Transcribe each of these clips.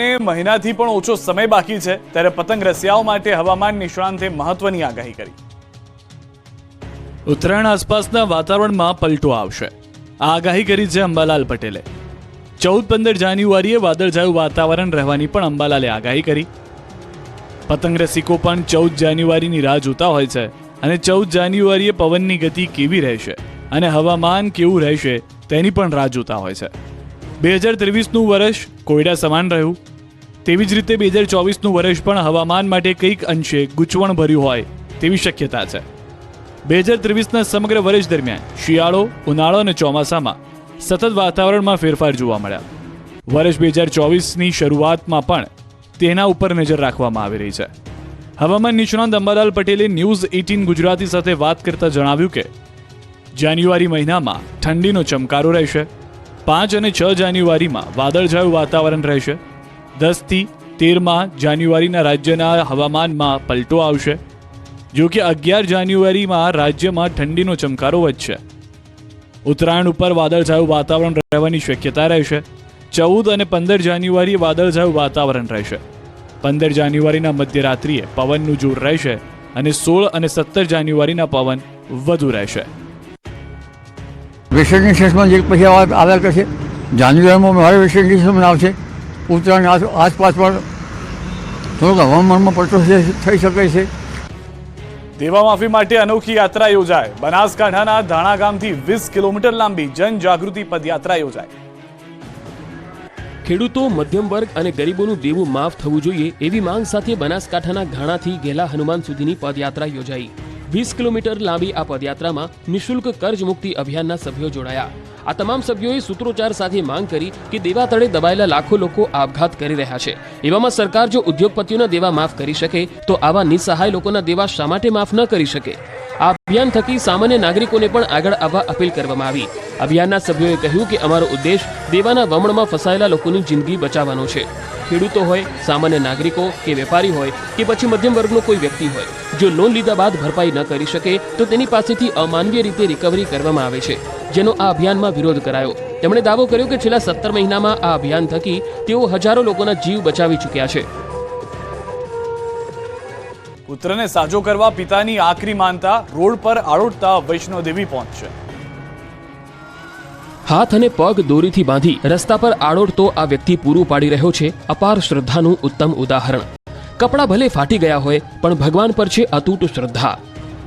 ઉત્તરાયણને મહિનાથી પણ ઓછો સમય બાકી છે, ત્યારે પતંગ રસિયાઓ માટે હવામાન નિષ્ણાંતે મહત્વની આગાહી કરી. ઉત્તરાયણ આસપાસના વાતાવરણમાં પલટો આવશે, આ આગાહી કરી છે અંબાલાલ પટેલે. 14-15 જાન્યુઆરીએ વાદળછાયું વાતાવરણ રહેવાની પણ અંબાલાલે આગાહી કરી. પતંગ રસિકો પણ 14 જાન્યુઆરીની રાહ જોતા હોય છે અને 14 જાન્યુઆરીએ પવનની ગતિ કેવી રહેશે અને હવામાન કેવું રહેશે તેની પણ રાહ જોતા હોય છે. 2023નું વર્ષ કોયડા સમાન રહ્યું, તેવી જ રીતે 2024નું વર્ષ પણ હવામાન માટે કંઈક અંશે ગૂંચવણ ભર્યું હોય તેવી શક્યતા છે. 2023ના સમગ્ર વર્ષ દરમિયાન શિયાળો, ઉનાળો અને ચોમાસામાં સતત વાતાવરણમાં ફેરફાર જોવા મળ્યા. વર્ષ 2024ની શરૂઆતમાં પણ તેના ઉપર નજર રાખવામાં આવી રહી છે. હવામાન નિષ્ણાંત અંબાલાલ પટેલે ન્યૂઝ 18 ગુજરાતી સાથે વાત કરતા જણાવ્યું કે જાન્યુઆરી મહિનામાં ઠંડીનો ચમકારો રહેશે. 5 અને 6 જાન્યુઆરીમાં વાદળછાયું વાતાવરણ રહેશે. 10 થી 13 જાન્યુઆરીના રાજ્યના હવામાનમાં પલટો આવશે. જો કે 11 જાન્યુઆરીમાં રાજ્યમાં ઠંડીનો ચમકારો વધશે. ઉત્તરાયણ ઉપર વાદળછાયું વાતાવરણ રહેવાની શક્યતા રહેશે. 14 અને 15 જાન્યુઆરીએ વાદળછાયું વાતાવરણ રહેશે. 15 જાન્યુઆરીના મધ્યરાત્રિએ પવનનું જોર રહેશે અને 16 અને 17 જાન્યુઆરીના પવન વધુ રહેશે. વેસ્ટ ઇન્ડિઝમાં જે પછી આવ્યા કરશે, જાન્યુઆરીમાં મારે વેસ્ટ ઇન્ડિઝમાં આવશે. ઉત્તરાયણ આસપાસ પણ થોડોક હવામાનમાં પલટો થઈ શકે છે. દેવા માફી માટે અનોખી યાત્રા યોજાય. બનાસકાંઠાના ધાણા ગામથી 20 કિલોમીટર લાંબી જનજાગૃતિ પદયાત્રા યોજાય. ખેડૂતો, મધ્યમ વર્ગ અને ગરીબોનું દેવું માફ થવું જોઈએ એવી માંગ સાથે બનાસકાંઠાના ઘાણાથી ગેલા હનુમાન સુધીની પદયાત્રા યોજાઈ. 20 કિલોમીટર લાંબી આ પદયાત્રામાં નિઃશુલ્ક કર્જ મુક્તિ અભિયાનના સભ્યો જોડાયા. આ તમામ સભ્યોએ સૂત્રોચ્ચાર સાથે માંગ કરી કે દેવા તળે દબાયેલા લાખો લોકો આપઘાત કરી રહ્યા છે. એવામાં સરકાર જો ઉદ્યોગપતિઓના દેવા માફ કરી શકે તો આવા નિસહાય લોકોના દેવા શા માટે માફ ન કરી શકે? આ અભિયાન થકી સામાન્ય નાગરિકોને પણ આગળ આવવા અપીલ કરવામાં આવી. અભિયાનના સભ્યોએ કહ્યું કે અમારો ઉદ્દેશ દેવાના વમણમાં ફસાયેલા લોકોની જિંદગી બચાવવાનો છે. ખેડૂતો હોય, સામાન્ય નાગરિકો કે વેપારી હોય કે પછી મધ્યમ વર્ગનો કોઈ વ્યક્તિ હોય, જો લોન લીધા બાદ ભરપાઈ ન કરી શકે તો તેની પાસેથી અમાનવીય રીતે રિકવરી કરવામાં આવે છે, જેનો આ અભિયાનમાં વિરોધ કરાયો. તેમણે દાવો કર્યો કે છેલ્લા 17 મહિનામાં આ અભિયાન થકી તેઓ હજારો લોકોના જીવ બચાવી ચૂક્યા છે. પુત્રને સાજો કરવા પિતાની આખરી માનતા રોડ પર આળોટતા વૈષ્ણોદેવી પહોંચશે. હાથ અને પગ દોરીથી બાંધી રસ્તા પર આળોટતો આ વ્યક્તિ પૂરું પાડી રહ્યો છે અપાર શ્રદ્ધાનું ઉત્તમ ઉદાહરણ. કપડાં ભલે ફાટી ગયા હોય પણ ભગવાન પર છે અતૂટ શ્રદ્ધા.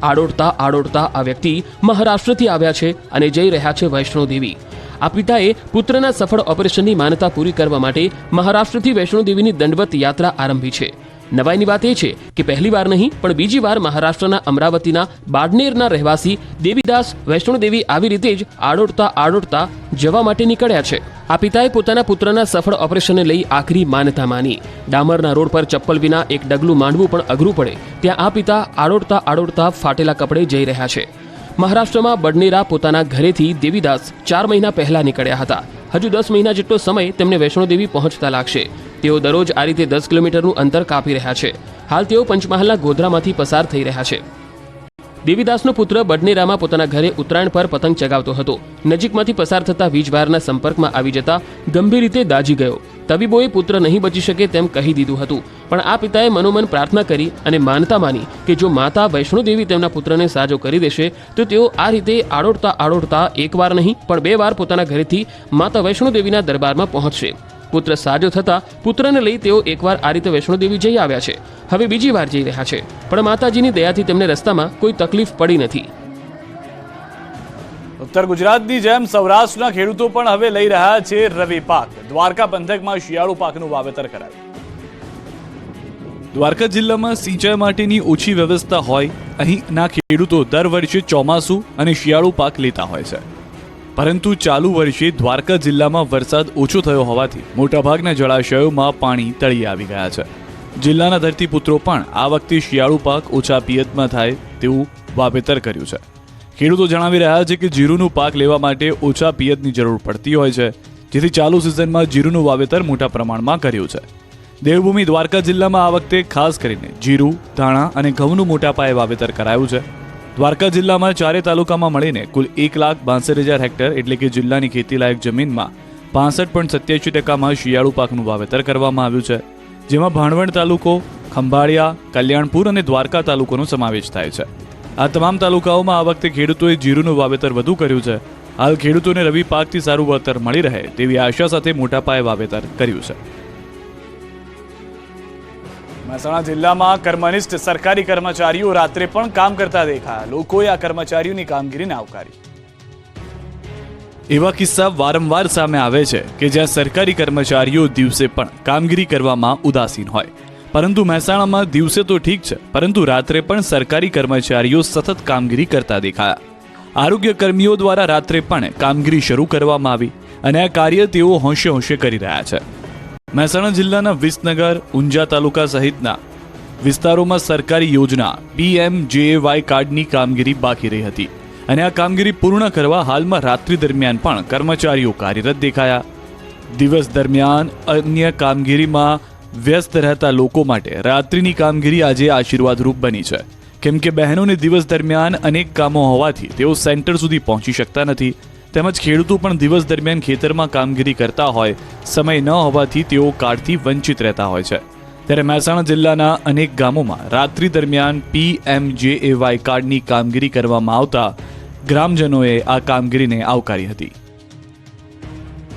આળોટતા આ વ્યક્તિ મહારાષ્ટ્રથી આવ્યા છે અને જઈ રહ્યા છે વૈષ્ણોદેવી. આ પિતાએ પુત્રના સફળ ઓપરેશનની માન્યતા પૂરી કરવા માટે મહારાષ્ટ્રથી વૈષ્ણોદેવીની દંડવત યાત્રા આરંભી છે. નવાઈની વાત એ છે કે પહેલી વાર નહીં પણ બીજી વાર મહારાષ્ટ્રના અમરાવતીના બાડનેરના રહેવાસી દેવીદાસ વૈષ્ણોદેવી આવી રીતે જ આળોટતા જવા માટે નીકળ્યા છે. આ પિતાએ પોતાના પુત્રના સફળ ઓપરેશનને લઈ આખરી માન્યતા માની. ડામરના રોડ પર ચપ્પલ વિના એક ડગલું માંડવું પણ અઘરું પડે ત્યાં આ પિતા આળોટતા ફાટેલા કપડે જઈ રહ્યા છે. મહારાષ્ટ્રમાં બડનેરા પોતાના ઘરેથી દેવીદાસ 4 મહિના પહેલા નીકળ્યા હતા. હજુ 10 મહિના જેટલો સમય તેમને વૈષ્ણોદેવી પહોંચતા લાગશે. તેઓ દરરોજ આ રીતે 10 કિલોમીટરનું અંતર કાપી રહ્યા છે. હાલ તેઓ પંચમહાલના ગોધરામાંથી પસાર થઈ રહ્યા છે. દેવીદાસનો પુત્ર બડનેરામાં પોતાના ઘરે ઉત્તરાયણ પર પતંગ ચગાવતો હતો. નજીકમાંથી પસાર થતા વીજવાયરના સંપર્કમાં આવી જતા ગંભીર રીતે દાઝી ગયો. તબીબોએ પુત્ર નહીં બચી શકે તેમ કહી દીધું હતું, પણ આ પિતાએ મનોમન પ્રાર્થના કરી અને માનતા માની કે જો માતા વૈષ્ણોદેવી તેમના પુત્રને સાજો કરી દેશે તો તેઓ આ રીતે આળોટતા એકવાર નહીં પણ 2 વાર પોતાના ઘરેથી માતા વૈષ્ણોદેવીના દરબારમાં પહોંચશે. પુત્ર સાજો થતા પુત્રને લઈ તેઓ એકવાર આ રીતે વૈષ્ણોદેવી જઈ આવ્યા છે. હવે બીજી વાર જઈ રહ્યા છે, પણ માતાજીની દયાથી તેમને રસ્તામાં કોઈ તકલીફ પડી નથી. ઉત્તર ગુજરાતની જેમ સૌરાષ્ટ્રના ખેડૂતો પણ હવે લઈ રહ્યા છે રવિ પાક. દ્વારકા પંથકમાં શિયાળુ પાકનું વાવેતર કરાયું. દ્વારકા જિલ્લામાં સિંચાઈ માટેની ઓછી વ્યવસ્થા હોય અહીંના ખેડૂતો દર વર્ષે ચોમાસું અને શિયાળુ પાક લેતા હોય છે. પરંતુ ચાલુ વર્ષે દ્વારકા જિલ્લામાં વરસાદ ઓછો થયો હોવાથી મોટાભાગના જળાશયોમાં પાણી તળિયે આવી ગયા છે. જિલ્લાના ધરતીપુત્રો પણ આ વખતે શિયાળુ પાક ઓછા પિયતમાં થાય તેવું વાવેતર કર્યું છે. ખેડૂતો જણાવી રહ્યા છે કે જીરુનું પાક લેવા માટે ઓછા પિયતની જરૂર પડતી હોય છે, જેથી ચાલુ સિઝનમાં જીરુનું વાવેતર મોટા પ્રમાણમાં કર્યું છે. દેવભૂમિ દ્વારકા જિલ્લામાં આ વખતે ખાસ કરીને જીરું, ધાણા અને ઘઉંનું મોટા પાયે વાવેતર કરાયું છે. દ્વારકા જિલ્લામાં 4 તાલુકામાં મળીને કુલ 1,62,000 હેક્ટર એટલે કે જિલ્લાની ખેતીલાયક જમીનમાં 65.87% શિયાળુ પાકનું વાવેતર કરવામાં આવ્યું છે, જેમાં ભાણવડ તાલુકો, ખંભાળિયા, કલ્યાણપુર અને દ્વારકા તાલુકોનો સમાવેશ થાય છે. આ તમામ તાલુકાઓમાં આ વખતે ખેડૂતોએ જીરુનું વાવેતર વધુ કર્યું છે. હાલ ખેડૂતોને રવિ પાકથી સારું વળતર મળી રહે તેવી આશા સાથે મોટા પાયે વાવેતર કર્યું છે. મહેસાણા જિલ્લામાં કર્મનિષ્ઠ સરકારી કર્મચારીઓ રાત્રે પણ કામ કરતા દેખાયા. લોકોએ આ કર્મચારીઓની કામગીરીને આવકારી. એવા કિસ્સા વારંવાર સામે આવે છે કે જ્યાં સરકારી કર્મચારીઓ દિવસે પણ કામગીરી કરવામાં ઉદાસીન હોય, પરંતુ મહેસાણામાં દિવસે તો ઠીક છે, પરંતુ રાત્રે પણ સરકારી કર્મચારીઓ સતત કામગીરી કરતા દેખાયા. આરોગ્ય કર્મીઓ દ્વારા રાત્રે પણ કામગીરી શરૂ કરવામાં આવી અને આ કાર્ય તેઓ હોંશે હોંશે કરી રહ્યા છે. મહેસાણા જિલ્લાના વિસનગર, ઊંઝા તાલુકા સહિતના વિસ્તારોમાં સરકારી યોજના PMJAY કાર્ડની કામગીરી બાકી રહી હતી અને આ કામગીરી પૂર્ણ કરવા હાલમાં રાત્રિ દરમિયાન પણ કર્મચારીઓ કાર્યરત દેખાયા. દિવસ દરમિયાન અન્ય કામગીરીમાં વ્યસ્ત રહેતા લોકો માટે રાત્રિની કામગીરી આજે આશીર્વાદરૂપ બની છે, કેમ કે બહેનોને દિવસ દરમિયાન અનેક કામો હોવાથી તેઓ સેન્ટર સુધી પહોંચી શકતા નથી, તેમજ ખેડૂતો પણ દિવસ દરમિયાન ખેતરમાં કામગીરી કરતા હોય, સમય ન હોવાથી તેઓ કાર્ડથી વંચિત રહેતા હોય છે. ત્યારે મહેસાણા જિલ્લાના અનેક ગામોમાં રાત્રિ દરમિયાન PMJAY કાર્ડની કામગીરી કરવામાં આવતા ગ્રામજનોએ આ કામગીરીને આવકારી હતી.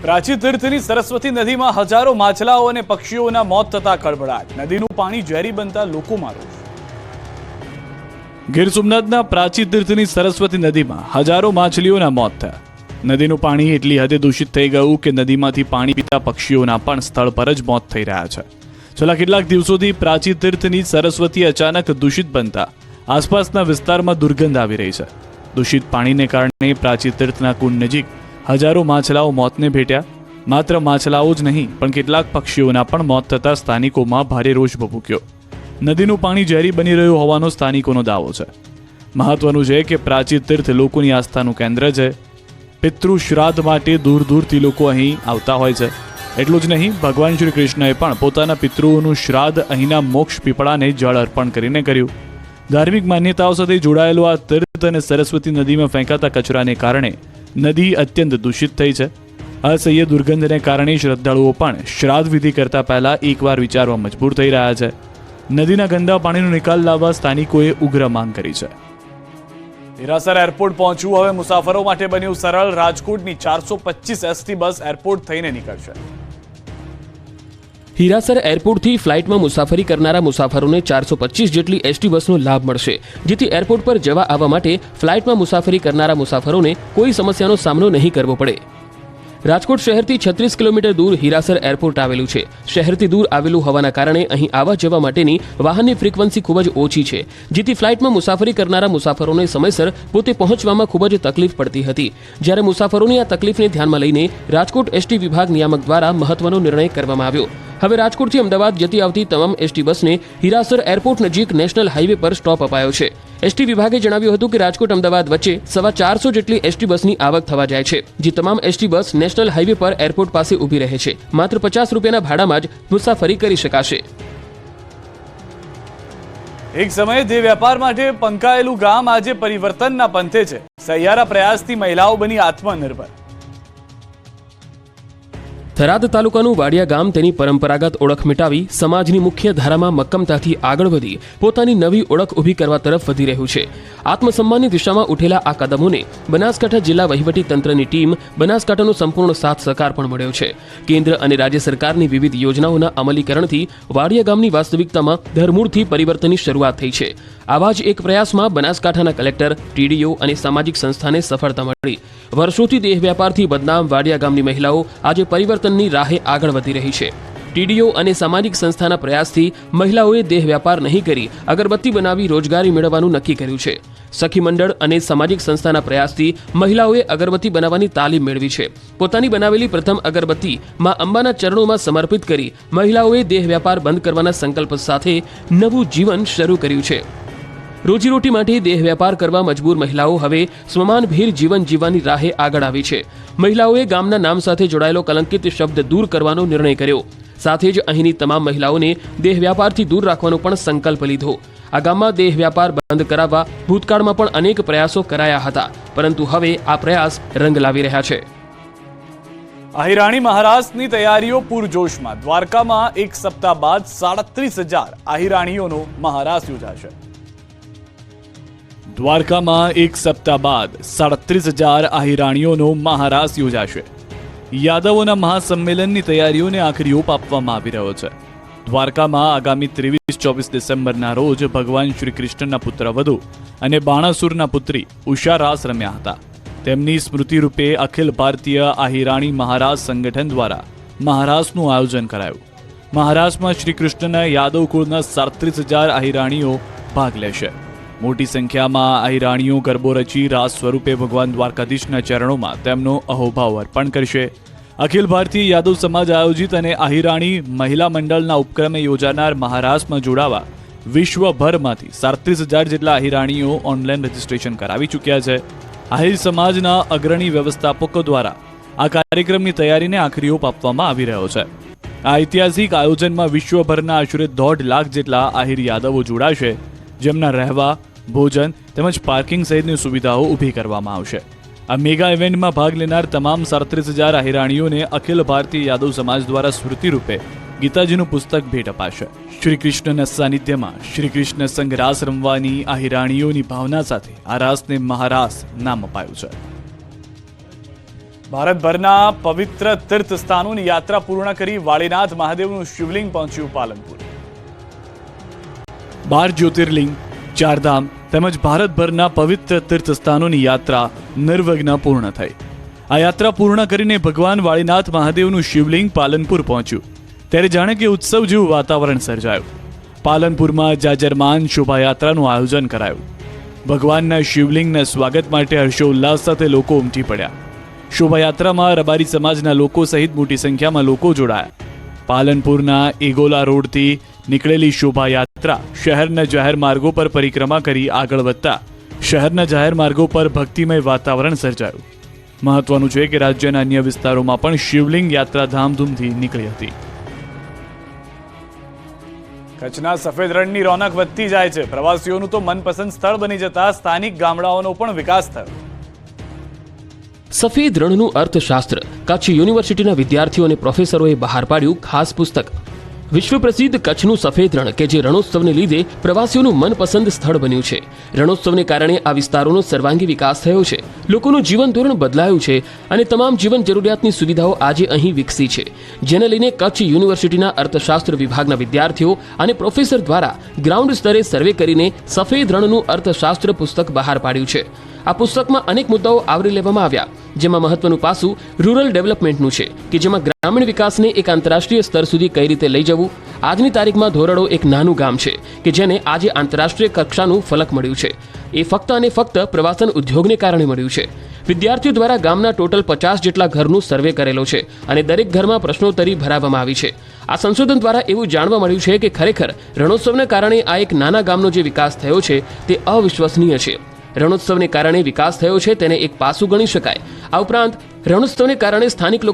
પ્રાચી તીર્થની સરસ્વતી નદીમાં હજારો માછલાઓ અને પક્ષીઓના મોત થતા ખળભળાટ. નદીનું પાણી ઝેરી બનતા લોકોમાં રોષ. ગીર સોમનાથના પ્રાચી તીર્થની સરસ્વતી નદીમાં હજારો માછલીઓના મોત થયા. નદીનું પાણી એટલી હદે દૂષિત થઈ ગયું કે નદીમાંથી પાણી પીતા પક્ષીઓના પણ સ્થળ પર જ મોત થઈ રહ્યા છે. છેલ્લા કેટલાક દિવસોથી પ્રાચી તીર્થની સરસ્વતી અચાનક દૂષિત બનતા આસપાસના વિસ્તારમાં દુર્ગંધ આવી રહી છે. દૂષિત પાણીને કારણે પ્રાચી તીર્થના કુંડ નજીક હજારો માછલાઓ મોતને ભેટ્યા. માત્ર માછલાઓ જ નહીં પણ કેટલાક પક્ષીઓના પણ મોત થતા સ્થાનિકોમાં ભારે રોષ ભભૂક્યો. નદીનું પાણી ઝેરી બની રહ્યું હોવાનો સ્થાનિકોનો દાવો છે. મહત્વનું છે કે પ્રાચી તીર્થ લોકોની આસ્થાનું કેન્દ્ર છે. પિતૃ શ્રાદ્ધ માટે દૂર દૂરથી લોકો અહીં આવતા હોય છે. એટલું જ નહીં, ભગવાન શ્રી કૃષ્ણએ પણ પોતાના પિતૃઓનું શ્રાદ્ધ અહીંના મોક્ષ પીપળાને જળ અર્પણ કરીને કર્યું. ધાર્મિક માન્યતાઓ સાથે જોડાયેલો આ તીર્થ અને સરસ્વતી નદીમાં ફેંકાતા કચરાને કારણે નદી અત્યંત દૂષિત થઈ છે. અસહ્ય દુર્ગંધને કારણે શ્રદ્ધાળુઓ પણ શ્રાદ્ધ વિધિ કરતા પહેલા એકવાર વિચારવા મજબૂર થઈ રહ્યા છે. નદીના ગંદા પાણીનો નિકાલ લાવવા સ્થાનિકોએ ઉગ્ર માંગ કરી છે. હીરાસર એરપોર્ટ પહોંચવું હવે મુસાફરો માટે બન્યું સરળ. રાજકોટની 425 ST બસ એરપોર્ટ થઈને નીકળશે. હીરાસર એરપોર્ટથી ફ્લાઇટમાં મુસાફરી કરનારા મુસાફરોને 425 જેટલી એસટી બસનો લાભ મળશે, જેથી એરપોર્ટ પર જવા આવવા માટે ફ્લાઇટમાં મુસાફરી કરનારા મુસાફરોને કોઈ સમસ્યાનો સામનો નહીં કરવો પડે. રાજકોટ શહેરથી 36 કિલોમીટર દૂર હીરાસર એરપોર્ટ આવેલું છે. શહેરથી દૂર આવેલું હોવાના કારણે અહીં આવવા જવા માટેની વાહનની ફ્રીક્વન્સી ખૂબ જ ઓછી છે, જેથી ફ્લાઇટમાં મુસાફરી કરનારા મુસાફરોને સમયસર પોતે પહોંચવામાં ખૂબ જ તકલીફ પડતી હતી. જ્યારે મુસાફરોની આ તકલીફને ધ્યાનમાં લઈને રાજકોટ એસટી વિભાગ નિયામક દ્વારા મહત્વનો નિર્ણય કરવામાં આવ્યો. હવે રાજકોટથી અમદાવાદ જતી આવતી તમામ એસટી બસને હીરાસર એરપોર્ટ નજીક નેશનલ હાઈવે પર સ્ટોપ અપાયો છે. એસટી વિભાગે જણાવ્યું હતું કે રાજકોટ અમદાવાદ વચ્ચે 450 જેટલી એસટી બસની આવક થવા જાય છે, જે તમામ એસટી બસ નેશનલ હાઈવે પર એરપોર્ટ પાસે ઊભી રહે છે. માત્ર 50 રૂપિયાના ભાડામાં જ મુસાફરી કરી શકાશે. એક સમયે દેહ વ્યાપાર માટે પંકાયેલું ગામ આજે પરિવર્તનના પંથે છે. સહિયારા પ્રયાસથી મહિલાઓ બની આત્મનિર્ભર. થરાદ તાલુકાનું વાડિયા ગામ તેની પરંપરાગત ઓળખ મિટાવી સમાજની મુખ્ય ધારામાં મક્કમતાથી આગળ વધી પોતાની નવી ઓળખ ઊભી કરવા તરફ વધી રહ્યું છે. આત્મસન્માનની દિશામાં ઉઠેલા આ કદમોને બનાસકાંઠા જિલ્લા વહીવટી તંત્રની ટીમ બનાસકાંઠાનો સંપૂર્ણ સાથ સહકાર પણ મળ્યો છે. કેન્દ્ર અને રાજ્ય સરકારની વિવિધ યોજનાઓના અમલીકરણથી વાડિયા ગામની વાસ્તવિકતામાં ધરમૂળથી પરિવર્તનની શરૂઆત થઈ છે. આવા જ એક પ્રયાસમાં બનાસકાંઠાના કલેક્ટર, TDO અને સામાજિક સંસ્થાને સફળતા મળી. વર્ષોથી દેહ વ્યાપારથી બદનામ વાડિયા ગામની મહિલાઓ આજે પરિવર્તનની રાહે આગળ વધી રહી છે. TDO અને સામાજિક સંસ્થાના પ્રયાસથી મહિલાઓએ દેહ વ્યાપાર નહીં કરી અગરબત્તી બનાવી રોજગારી મેળવવાનું નક્કી કર્યું છે. સખી મંડળ અને સામાજિક સંસ્થાના પ્રયાસથી મહિલાઓએ અગરબત્તી બનાવવાની તાલીમ મેળવી છે. પોતાની બનાવેલી પ્રથમ અગરબત્તી માં અંબાના ચરણોમાં સમર્પિત કરી મહિલાઓએ દેહ વ્યાપાર બંધ કરવાના સંકલ્પ સાથે નવું જીવન શરૂ કર્યું છે. રોજીરોટી માટે દેહ વ્યાપાર કરવા મજબૂર મહિલાઓ હવે સ્વમાનભેર જીવન જીવવાની રાહે આગળ આવી છે. મહિલાઓએ ગામના નામ સાથે જોડાયેલો કલંકિત શબ્દ દૂર કરવાનો નિર્ણય કર્યો. સાથે જ અહીંની તમામ મહિલાઓને દેહ વ્યાપારથી દૂર રાખવાનો પણ સંકલ્પ લીધો. આ ગામમાં દેહ વ્યાપાર બંધ કરાવવા ભૂતકાળમાં પણ અનેક પ્રયાસો કરાયા હતા, પરંતુ હવે આ પ્રયાસ રંગ લાવી રહ્યા છે. આહિરાણી મહારાસની તૈયારીઓ પૂરજોશમાં. દ્વારકામાં એક સપ્તાહ બાદ 37,000 આહિરાણીઓનો મહારાસ યોજાશે. દ્વારકામાં એક સપ્તાહ બાદ 37,000 આહિરાણીઓનો મહારાસ યોજાશે. યાદવોના મહાસંમેલનની તૈયારીઓને આખરી ઓપ આપવામાં આવી રહ્યો છે. દ્વારકામાં આગામી 23-24 ડિસેમ્બરના રોજ ભગવાન શ્રી કૃષ્ણના પુત્રવધુ અને બાણાસુરના પુત્રી ઉષા રાસ રમ્યા હતા. તેમની સ્મૃતિ રૂપે અખિલ ભારતીય આહિરાણી મહારાસ સંગઠન દ્વારા મહારાસનું આયોજન કરાયું. મહારાસમાં શ્રી કૃષ્ણના યાદવ કુળના 37,000 આહિરાણીઓ ભાગ લેશે. મોટી સંખ્યામાં આહિરાણીઓ ગરબો રચી રાસ સ્વરૂપે ભગવાન દ્વારકાધીશના ચરણોમાં તેમનો અહોભાવ અર્પણ કરશે. અખિલ ભારતીય યાદવ સમાજ આયોજિત અને આહિરાણી મહિલા મંડળના ઉપક્રમે યોજાનાર મહારાસમાં જોડાવા વિશ્વભરમાંથી 37,000 જેટલા આહિરાણીઓ ઓનલાઈન રજીસ્ટ્રેશન કરાવી ચૂક્યા છે. આહિર સમાજના અગ્રણી વ્યવસ્થાપકો દ્વારા આ કાર્યક્રમની તૈયારીને આખરી ઓપ આપવામાં આવી રહ્યો છે. આ ઐતિહાસિક આયોજનમાં વિશ્વભરના આશરે 1.5 લાખ જેટલા આહિર યાદવો જોડાશે, જેમના રહેવા, ભોજન તેમજ પાર્કિંગ સહિતની સુવિધાઓ ઊભી કરવામાં આવશે. આ મેગા ઇવેન્ટમાં ભાગ લેનાર તમામ 37,000 આહિરાણીઓને અખિલ ભારતીય યાદવ સમાજ દ્વારા સ્મૃતિ રૂપે ગીતાજીનું પુસ્તક ભેટ અપાશે. શ્રી કૃષ્ણના સાનિધ્યમાં શ્રી કૃષ્ણ સંગ રાસ રમવાની આહિરાણીઓની ભાવના સાથે આ રાસને મહારાસ નામ અપાયું છે. ભારતભરના પવિત્ર તીર્થ સ્થાનોની યાત્રા પૂર્ણ કરી વાળીનાથ મહાદેવનું શિવલિંગ પહોંચ્યું પાલનપુર. 12 જ્યોતિર્લિંગ, 4 ધામ તેમજ ભારતભરના પવિત્ર તીર્થ સ્થાનોની યાત્રા નિર્વિઘ્ન પૂર્ણ થઈ. આ યાત્રા પૂર્ણ કરીને ભગવાન વાળીનાથ મહાદેવનું શિવલિંગ પાલનપુર પહોંચ્યું ત્યારે જાણે કે ઉત્સવ જેવું વાતાવરણ સર્જાયું. પાલનપુરમાં જાજરમાન શોભાયાત્રાનું આયોજન કરાયું. ભગવાનના શિવલિંગના સ્વાગત માટે હર્ષોલ્લાસ સાથે લોકો ઉમટી પડ્યા. શોભાયાત્રામાં રબારી સમાજના લોકો સહિત મોટી સંખ્યામાં લોકો જોડાયા. પાલનપુરના એગોલા રોડથી નીકળેલી શોભાયાત્રા શહેરના જાહેર માર્ગો પર પરિક્રમા કરી આગળ વધતા શહેરના જાહેર માર્ગો પર ભક્તિમય વાતાવરણ સર્જાયું. મહત્વનું છે કે રાજ્યના અન્ય વિસ્તારોમાં પણ શિવલિંગ યાત્રા ધામધૂમથી નીકળી હતી. કચ્છના સફેદ રણની રોનક વધતી જાય છે. પ્રવાસીઓનું તો મનપસંદ સ્થળ બની જતા સ્થાનિક ગામડાઓનો પણ વિકાસ થયો. સફેદ રણનું અર્થશાસ્ત્ર કચ્છ યુનિવર્સિટીના વિદ્યાર્થીઓ અને પ્રોફેસરોએ બહાર પાડ્યું ખાસ પુસ્તક. વિશ્વ પ્રસિદ્ધ કચ્છનું સફેદ રણ કે જે રણોત્સવને લીધે પ્રવાસીઓનું મનપસંદ સ્થળ બન્યું છે. રણોત્સવને કારણે આ વિસ્તારોનો સર્વાંગી વિકાસ થયો છે, લોકોનું જીવન ધોરણ બદલાયું છે અને તમામ જીવન જરૂરિયાતની સુવિધાઓ આજે અહીં વિકસી છે. જેને લઈને કચ્છ યુનિવર્સિટીના અર્થશાસ્ત્ર વિભાગના વિદ્યાર્થીઓ અને પ્રોફેસર દ્વારા ગ્રાઉન્ડ સ્તરે સર્વે કરીને સફેદ રણનું અર્થશાસ્ત્ર પુસ્તક બહાર પાડ્યું છે. આ પુસ્તકમાં અનેક મુદ્દાઓ આવરી લેવામાં આવ્યા, જેમાં મહત્વનું પાસું રૂરલ ડેવલપમેન્ટનું છે કે જેમાં ગ્રામીણ વિકાસને એક આંતરરાષ્ટ્રીય સ્તર સુધી કઈ રીતે લઈ જવું. આજની તારીખમાં ધોરડો એક નાનું ગામ છે કે જેને આજે આંતરરાષ્ટ્રીય કક્ષાનું ફલક મળ્યું છે. એ ફક્ત અને ફક્ત પ્રવાસન ઉદ્યોગને કારણે મળ્યું છે. વિદ્યાર્થીઓ દ્વારા ગામના ટોટલ 50 જેટલા ઘરનું સર્વે કરેલો છે અને દરેક ઘરમાં પ્રશ્નોત્તરી ભરાવવામાં આવી છે. આ સંશોધન દ્વારા એવું જાણવા મળ્યું છે કે ખરેખર રણોત્સવને કારણે આ એક નાના ગામનો જે વિકાસ થયો છે તે અવિશ્વસનીય છે. રણોત્સવને કારણે વિકાસ થયો છે તેને એક પાસું ગણી શકાય. આ ઉપરાંત રણોત્સવને કારણે સ્થાનિક લોકો